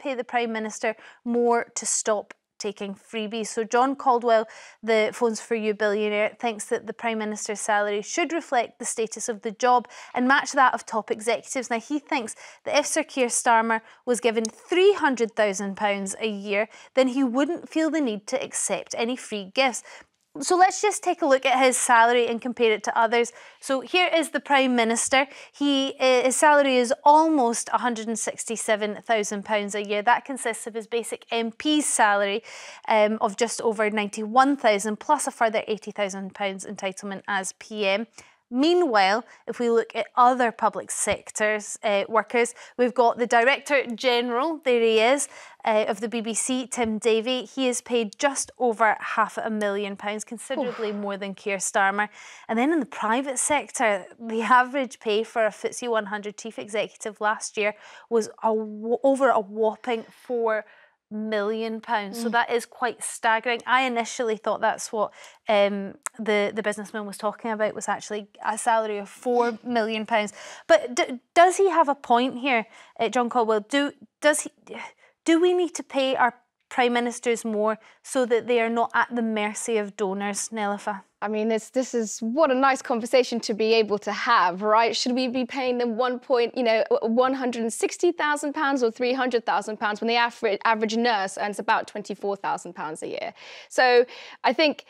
pay the Prime Minister more to stop taking freebies. So John Caldwell, the Phones for You billionaire, thinks that the Prime Minister's salary should reflect the status of the job and match that of top executives. Now, he thinks that if Sir Keir Starmer was given £300,000 a year, then he wouldn't feel the need to accept any free gifts. So let's just take a look at his salary and compare it to others. So here is the Prime Minister. His salary is almost £167,000 a year. That consists of his basic MP's salary of just over £91,000 plus a further £80,000 entitlement as PM. Meanwhile, if we look at other public sectors workers, we've got the Director General, there he is, of the BBC, Tim Davie. He is paid just over £500,000, considerably more than Keir Starmer. And then in the private sector, the average pay for a FTSE 100 chief executive last year was over a whopping £4 million. So that is quite staggering. I initially thought that's what the businessman was talking about, was actually a salary of £4 million. But does he have a point here, John Caldwell? Do we need to pay our Prime Ministers more so that they are not at the mercy of donors, Nelufar? I mean, this is what a nice conversation to be able to have, right? Should we be paying them £160,000 or £300,000 when the average nurse earns about £24,000 a year? So I think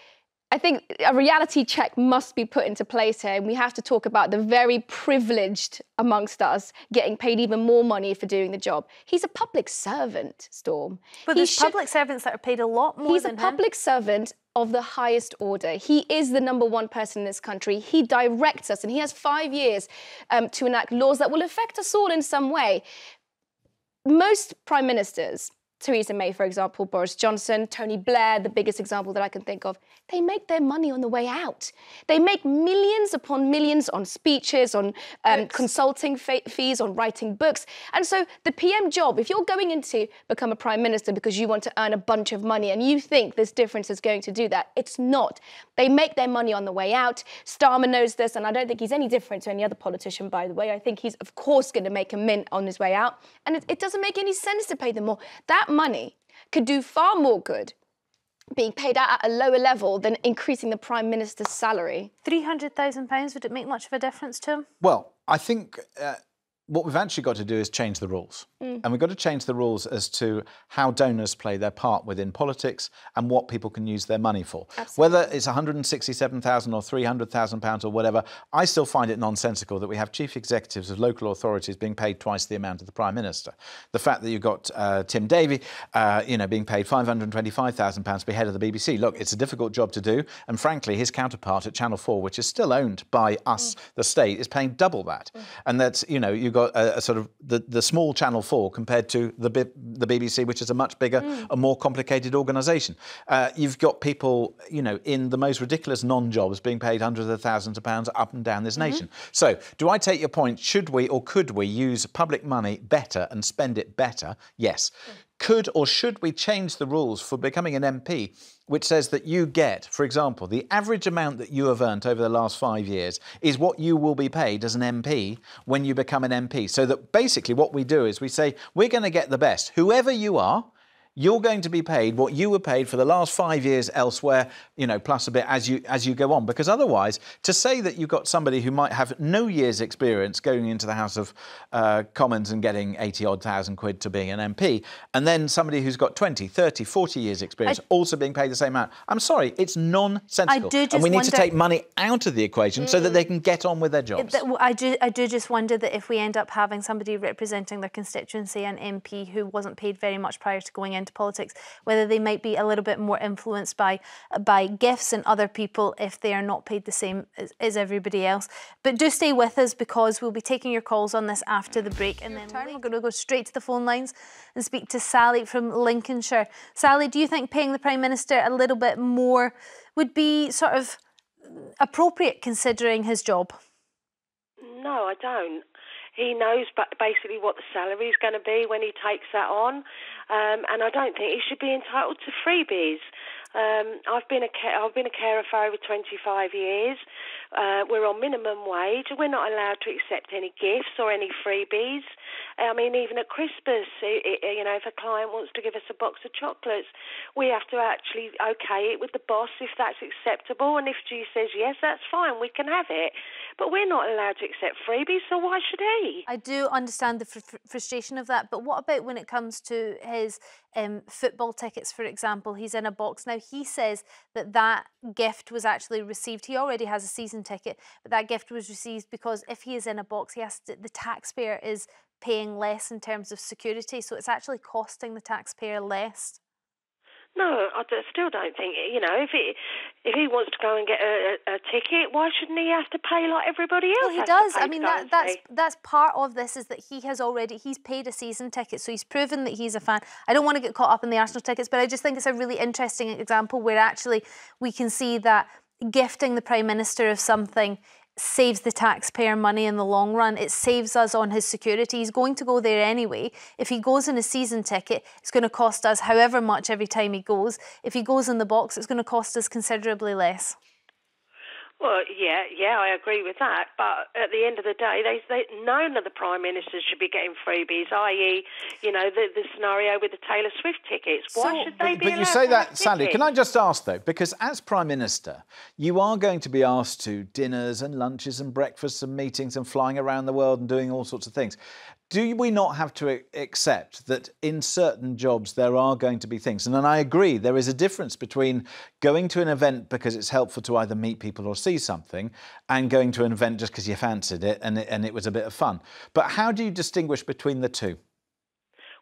a reality check must be put into place here, and we have to talk about the very privileged amongst us getting paid even more money for doing the job. He's a public servant, Storm. But there's public servants that are paid a lot more than him. He's a public servant of the highest order. He is the #1 person in this country. He directs us, and he has 5 years to enact laws that will affect us all in some way. Most prime ministers, Theresa May, for example, Boris Johnson, Tony Blair, the biggest example that I can think of, they make their money on the way out. They make millions upon millions on speeches, on consulting fees, on writing books. And so the PM job, if you're going in to become a prime minister because you want to earn a bunch of money and you think this difference is going to do that, it's not. They make their money on the way out. Starmer knows this, and I don't think he's any different to any other politician, by the way. I think he's, of course, going to make a mint on his way out. And it doesn't make any sense to pay them more. That money could do far more good being paid out at a lower level than increasing the Prime Minister's salary. £300,000, would it make much of a difference to him? Well, I think what we've actually got to do is change the rules. And we've got to change the rules as to how donors play their part within politics and what people can use their money for. Absolutely. Whether it's £167,000 or £300,000 or whatever, I still find it nonsensical that we have chief executives of local authorities being paid twice the amount of the Prime Minister. The fact that you've got Tim Davie, being paid £525,000 to be head of the BBC. Look, it's a difficult job to do. And frankly, his counterpart at Channel 4, which is still owned by us, the state, is paying double that. And that's, you've got a sort of the small Channel 4 compared to the BBC, which is a much bigger and more complicated organisation. You've got people, in the most ridiculous non-jobs being paid hundreds of thousands of pounds up and down this nation. So, do I take your point? Should we or could we use public money better and spend it better? Yes. Could or should we change the rules for becoming an MP, which says that you get, for example, the average amount that you have earned over the last 5 years is what you will be paid as an MP when you become an MP. So that basically what we do is we say, we're going to get the best. Whoever you are, you're going to be paid what you were paid for the last 5 years elsewhere, plus a bit as you go on. Because otherwise, to say that you've got somebody who might have no year's experience going into the House of Commons and getting 80-odd thousand quid to being an MP, and then somebody who's got 20, 30, 40 years experience also being paid the same amount, I'm sorry, it's nonsensical. And we need to take money out of the equation so that they can get on with their jobs. I do just wonder that if we end up having somebody representing their constituency, an MP who wasn't paid very much prior to going into politics, whether they might be a little bit more influenced by gifts and other people if they are not paid the same as everybody else. But do stay with us, because we'll be taking your calls on this after the break, and then we're going to go straight to the phone lines and speak to Sally from Lincolnshire. Sally, do you think paying the Prime Minister a little bit more would be sort of appropriate considering his job? No, I don't. He knows basically what the salary is going to be when he takes that on. And I don't think he should be entitled to freebies. I've been a carer for over 25 years. We're on minimum wage. We're not allowed to accept any gifts or any freebies. I mean, even at Christmas, if a client wants to give us a box of chocolates, we have to actually okay it with the boss if that's acceptable. And if she says yes, that's fine, we can have it. But we're not allowed to accept freebies, so why should he? I do understand the frustration of that, but what about when it comes to his football tickets, for example? He's in a box. Now, he says that gift was actually received. He already has a season ticket, but that gift was received because if he is in a box, the taxpayer is paying less in terms of security, so it's actually costing the taxpayer less. No, I still don't think, if he wants to go and get a ticket, why shouldn't he have to pay like everybody else? Well, he does. I mean, that's part of this, is that he's paid a season ticket, so he's proven that he's a fan. I don't want to get caught up in the Arsenal tickets, but I just think it's a really interesting example where actually we can see that gifting the Prime Minister of something saves the taxpayer money in the long run. It saves us on his security. He's going to go there anyway. If he goes in a season ticket, it's going to cost us however much every time he goes. If he goes in the box, it's going to cost us considerably less. Well, yeah, I agree with that. But at the end of the day, none of the Prime Ministers should be getting freebies, i.e., the scenario with the Taylor Swift tickets. Why should they be allowed? But you say to that, have Sally. tickets? Can I just ask, though, because as Prime Minister, you are going to be asked to dinners and lunches and breakfasts and meetings and flying around the world and doing all sorts of things. Do we not have to accept that in certain jobs there are going to be things? And then I agree, there is a difference between going to an event because it's helpful to either meet people or see something and going to an event just because you fancied it and it was a bit of fun. But how do you distinguish between the two?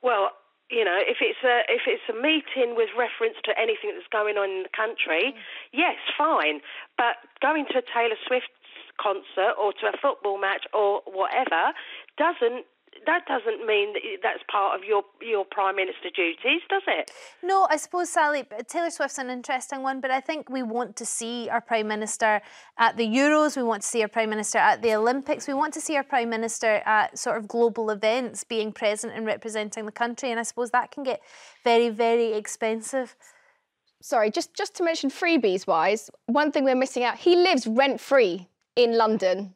Well, if it's a meeting with reference to anything that's going on in the country, yes, fine. But going to a Taylor Swift concert or to a football match or whatever that doesn't mean that that's part of your Prime Minister duties, does it? No, I suppose, Sally, Taylor Swift's an interesting one, but I think we want to see our Prime Minister at the Euros, we want to see our Prime Minister at the Olympics, we want to see our Prime Minister at sort of global events being present and representing the country, and I suppose that can get very, very expensive. Sorry, just to mention freebies-wise, one thing we're missing out, he lives rent-free in London.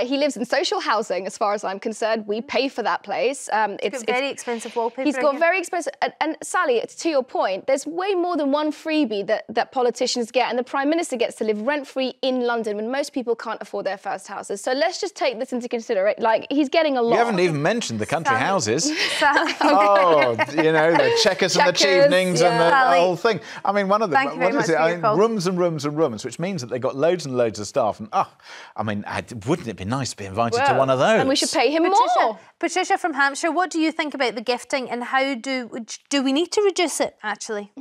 He lives in social housing, as far as I'm concerned. We pay for that place. It's got very expensive wallpaper. He's got very expensive... And Sally, to your point, there's way more than one freebie that politicians get, and the Prime Minister gets to live rent-free in London when most people can't afford their first houses. So let's just take this into consideration. Like, he's getting a lot. You haven't even mentioned the country houses. Oh, the checkers and the chevenings and the whole thing. I mean, one of the... What is it? Rooms and rooms and rooms, which means that they've got loads and loads of staff. And, wouldn't it be nice to be invited to one of those? And we should pay him more. Patricia from Hampshire, what do you think about the gifting and how do we need to reduce it, actually?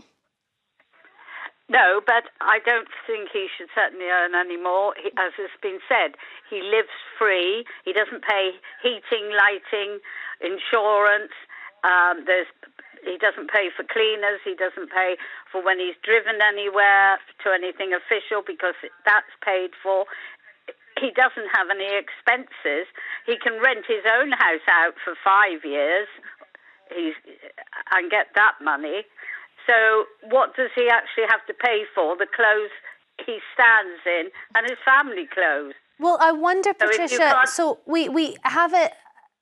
No, but I don't think he should certainly earn any more. As has been said, he lives free. He doesn't pay heating, lighting, insurance. He doesn't pay for cleaners. He doesn't pay for when he's driven anywhere to anything official because that's paid for. He doesn't have any expenses. He can rent his own house out for 5 years and get that money. So what does he actually have to pay for? The clothes he stands in and his family clothes. Well, I wonder, Patricia, so we have it...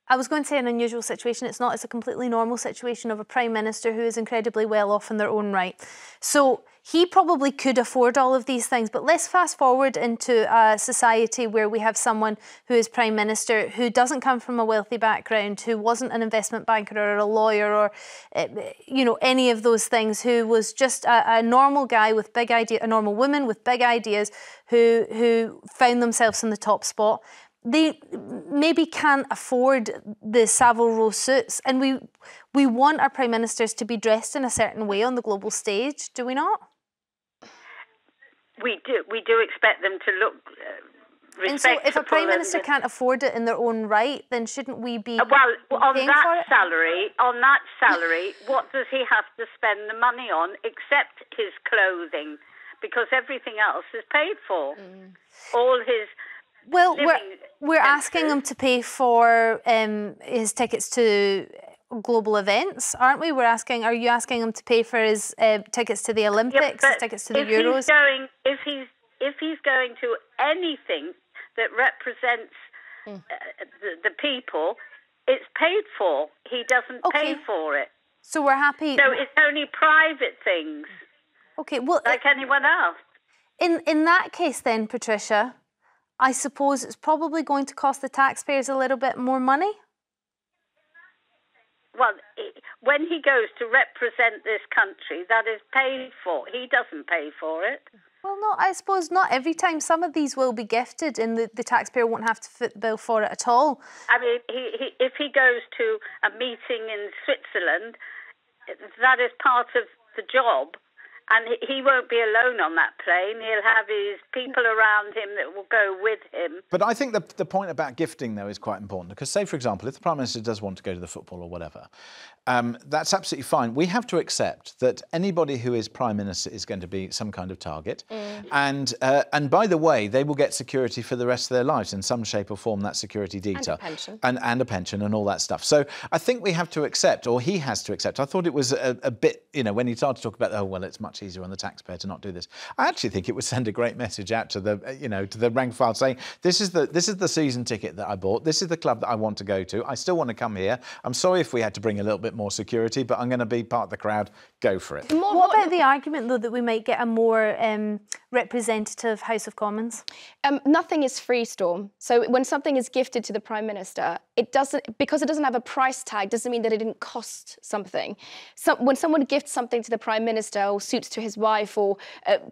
I was going to say an unusual situation. It's not. It's a completely normal situation of a Prime Minister who is incredibly well off in their own right. So he probably could afford all of these things. But let's fast forward into a society where we have someone who is Prime Minister who doesn't come from a wealthy background, who wasn't an investment banker or a lawyer or, any of those things, who was just a normal guy with big ideas, a normal woman with big ideas who found themselves in the top spot. They maybe can't afford the Savile Row suits, and we want our Prime Ministers to be dressed in a certain way on the global stage, do we not? We do expect them to look respectable. And so if a Prime Minister can't afford it in their own right, then shouldn't we be on that salary, what does he have to spend the money on except his clothing? Because everything else is paid for. All his... Well, we're asking him to pay for his tickets to global events, aren't we? Are you asking him to pay for his tickets to the Olympics, his tickets to the Euros? If he's going to anything that represents the people, it's paid for. He doesn't pay for it. So we're happy. So it's only private things. Okay, well, like anyone else. In that case, then, Patricia, I suppose it's probably going to cost the taxpayers a little bit more money. Well, when he goes to represent this country, that is paid for. He doesn't pay for it. Well, no, I suppose not every time. Some of these will be gifted and the taxpayer won't have to foot the bill for it at all. I mean, if he goes to a meeting in Switzerland, that is part of the job. And he won't be alone on that plane. He'll have his people around him that will go with him. But I think the point about gifting, though, is quite important. Because, say, for example, if the Prime Minister does want to go to the football or whatever, that's absolutely fine. We have to accept that anybody who is Prime Minister is going to be some kind of target. And by the way, they will get security for the rest of their lives in some shape or form, that security detail. And a pension. And a pension and all that stuff. So I think we have to accept, or he has to accept. I thought it was a bit, you know, when he started to talk about, oh, well, it's much easier on the taxpayer to not do this. I actually think it would send a great message out to the, you know, to the rank and file saying, this is the season ticket that I bought. This is the club that I want to go to. I still want to come here. I'm sorry if we had to bring a little bit more security, but I'm going to be part of the crowd. Go for it. What about the argument, though, that we might get a more representative House of Commons? Nothing is free, Storm. So when something is gifted to the Prime Minister, it doesn't, because it doesn't have a price tag, doesn't mean that it didn't cost something. So when someone gifts something to the Prime Minister, or suits to his wife, or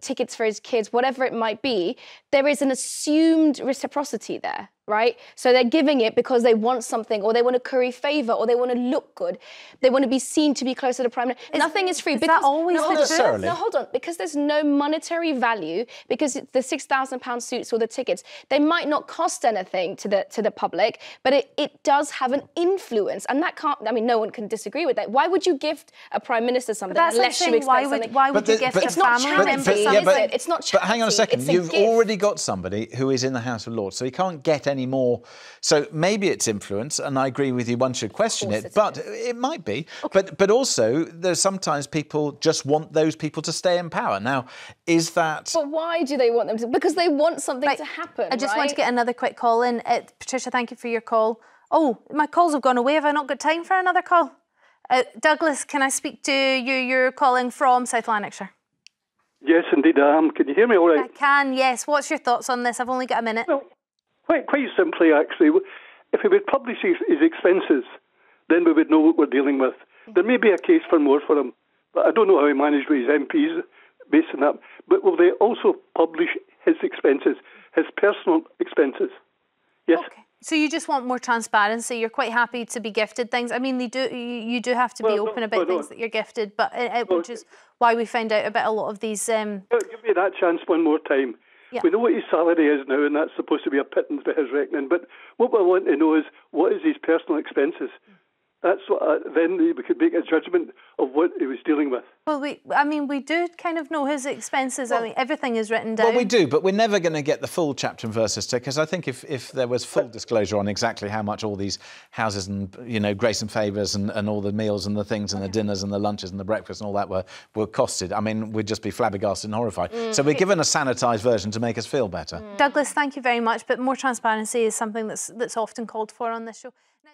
tickets for his kids, whatever it might be, there is an assumed reciprocity there. Right? So they're giving it because they want something, or they want to curry favour, or they want to look good. They want to be seen to be close to the Prime Minister. Nothing is free. Is that always the truth? No, hold on. Because there's no monetary value, because the £6,000 suits or the tickets, they might not cost anything to the public, but it does have an influence. And that can't, I mean, no one can disagree with that. Why would you gift a Prime Minister something unless you expect something? Why would you gift a family member something? It's not charity. But hang on a second. You've already got somebody who is in the House of Lords, so he can't get any more. So maybe it's influence, and I agree with you, one should question it, but it might be. Okay. But also, there's sometimes people just want those people to stay in power. Now, is that... But why do they want them to? Because they want something to happen, I just want to get another quick call in. Patricia, thank you for your call. Oh, my calls have gone away. Have I not got time for another call? Douglas, can I speak to you? You're calling from South Lanarkshire. Yes, indeed I am. Can you hear me all right? I can, yes. What's your thoughts on this? I've only got a minute. Well, quite simply, actually, if he would publish his expenses, then we would know what we're dealing with. There may be a case for more for him, but I don't know how he managed with his MPs based on that. But will they also publish his expenses, his personal expenses? Yes. Okay. So you just want more transparency. You're quite happy to be gifted things. I mean, you do have to be open about things that you're gifted, but which is why we find out about a lot of these... Give me that chance one more time. Yeah. We know what his salary is now, and that's supposed to be a pittance by his reckoning. But what we want to know is, what is his personal expenses? That's what, then we could make a judgment of what he was dealing with. Well, we do kind of know his expenses. Well, I mean, everything is written down. Well, we do, but we're never going to get the full chapter and verses, because I think if there was full disclosure on exactly how much all these houses and, you know, grace and favours and all the meals and the things and the dinners and the lunches and the breakfast and all that were costed, I mean, we'd just be flabbergasted and horrified. So we're given a sanitised version to make us feel better. Douglas, thank you very much, but more transparency is something that's often called for on this show. Now,